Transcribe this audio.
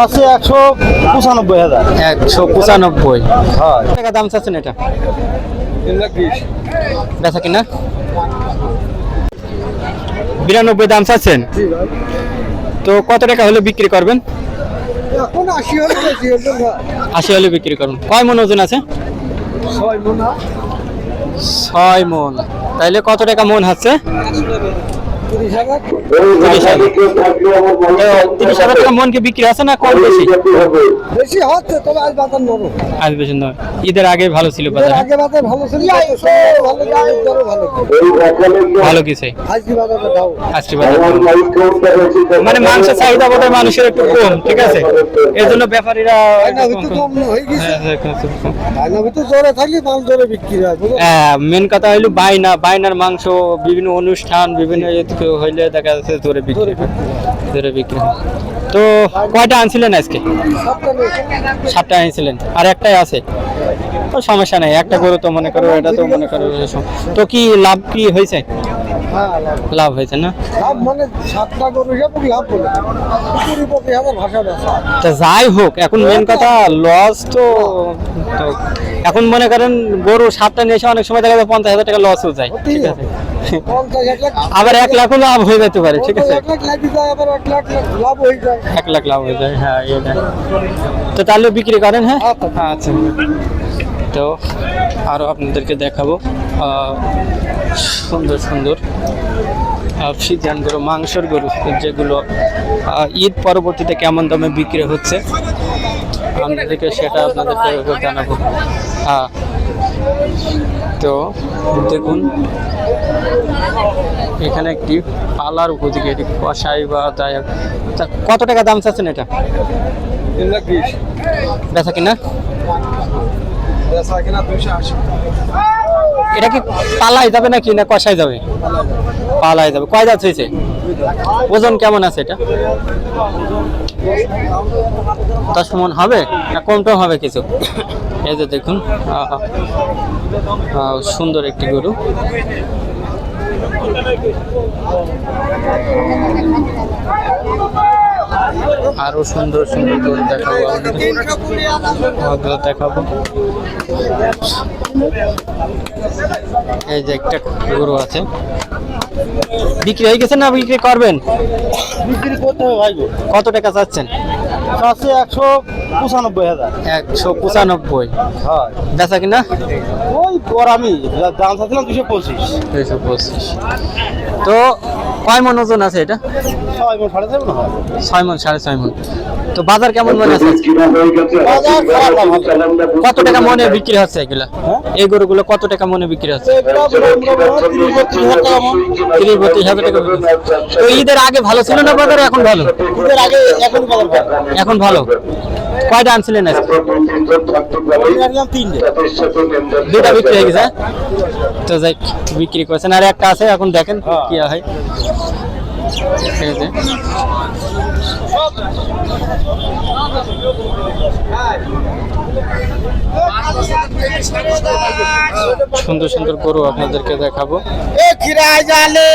আছে 195,000। 195 হ্যাঁ, টাকা দাম চাচ্ছেন এটা? 320। বেচা কিনা 92 দাম চাচ্ছেন। জি ভাই, তো কত টাকা হলে বিক্রি করবেন? এখন 80 হলে বেশি হলো না। 80 হলে বিক্রি করুন। কয় মন ওজন আছে? 6 মণ। 6 মন। তাইলে কত টাকা মন হচ্ছে? 30,000। 30,000 টাকা মন কি বিক্রি আছে না কম বেশি? বেশি হচ্ছে, তবে আজ বাজার নরম। আজ বেশি নয়, ঈদের আগে ভালো ছিল এর বাজার। আগে বাজার ভালো ছিল, ভালো দামের দরও ভালো। ভালো কিছু আজকে বাজারটা দাও। আজকে বাজার মানে মাংসের চাহিদা বোধহয় মানুষের একটু কম, ঠিক আছে, এর জন্য ব্যাপারীরা আয়না ভিতর কম হয়ে গেছে। আয়না ভিতর জোরে থাকলে মাল জোরে বিক্রি হয়, বুঝলো? মেন কথা হইলো বাইনার মাংস বিভিন্ন অনুষ্ঠান বিভিন্ন হইলে দেখা যাচ্ছে জোরে বিক্রি হয়। জোরে বিক্রি হয়। তো কয়টা আনছিলেন আজকে? 7টা আনছিলেন, আর একটাই আছে। তো সমস্যা নাই, একটা গরু তো মনে করো, এটা তো মনে করো। তো কি লাভ কি হয়েছে? হ্যাঁ, লাভ হয়েছে না? লাভ মানে 7টা গরু হিসাবে লাভ বলে 20-25,000 ভাষা বেচা। তা যাই হোক, এখন মেন কথা লস তো তো এখন মনে করেন গরু 7টা নিয়ে এসে অনেক সময় দেখা যায় 50,000 টাকা লসও যায়, ঠিক আছে। 50 লাখ আবার 1 লাখও লাভ হয়ে যেতে পারে, ঠিক আছে। 1 লাখ লাগি যায়, আবার 1 লাখ লাভ হয়ে যায়। 1 লাখ লাভ হয়ে যায়, হ্যাঁ এটা। তো তাহলে বিক্রি করেন, হ্যাঁ আচ্ছা। তো আরও আপনাদেরকে দেখাবো সুন্দর সুন্দর ফ্রিজিয়ান গরু, মাংসের গরু, যেগুলো ঈদ পরবর্তীতে কেমন দামে বিক্রি হচ্ছে আপনাদেরকে সেটা আপনাদেরকে জানাবো। তো দেখুন, এখানে একটি পালার উপযোগী, এটি কষাই বা যাই হোক। কত টাকা দাম চাচ্ছেন এটা? 320। বেচা কিনা বেচা কিনা 280। এটা কি পালাই যাবে নাকি না কষাই যাবে? পালাই যাবে। কয় দাঁত হয়েছে? ওজন কেমন আছে এটা? 10 মণ হবে না কমটাও হবে কিছু? এই যে দেখুন, সুন্দর একটি গরু। আরো সুন্দর সুন্দর গরু দেখাবো, দেখাবো। এই যে একটা গরু আছে, বিক্রি হয়ে গেছে না বিক্রি করবেন? বিক্রি করতে হবে ভাই। কত টাকা চাচ্ছেন? আছে 195,000। 195। হ্যাঁ, বেচা কিনা ওই পর আমি দাম চাচ্ছিলাম 225। 225। তো কয় মন ওজন আছে এটা? 6 মণ 6.5 মণ হয়। 6 মন 6.5 মন। তো বাজার কেমন মনে আছে? বাজার খারাপ না, ভালো। কত টাকা মনে বিক্রি হচ্ছে এগুলা? এই গরুগুলো কত টাকা মনে বিক্রি হচ্ছে? এগুলো 30-32,000 টাকা মণ। 30-32,000 টাকা বিক্রি হচ্ছে। তো ঈদের আগে ভালো ছিল না বাজারে, এখন ভালো? ঈদের আগে এখন বাজার ভালো। এখন ভালো। কয়টা আনছিলেন আজকে? আমি আনলাম 3টে। 2টা বিক্রি হয়ে গেছে। তো যাই বিক্রি করছেন, আর একটা আছে, এখন দেখেন কি হয়। এই যে সুন্দর সুন্দর গরু আপনাদেরকে দেখাবো। এ খিরাই জালে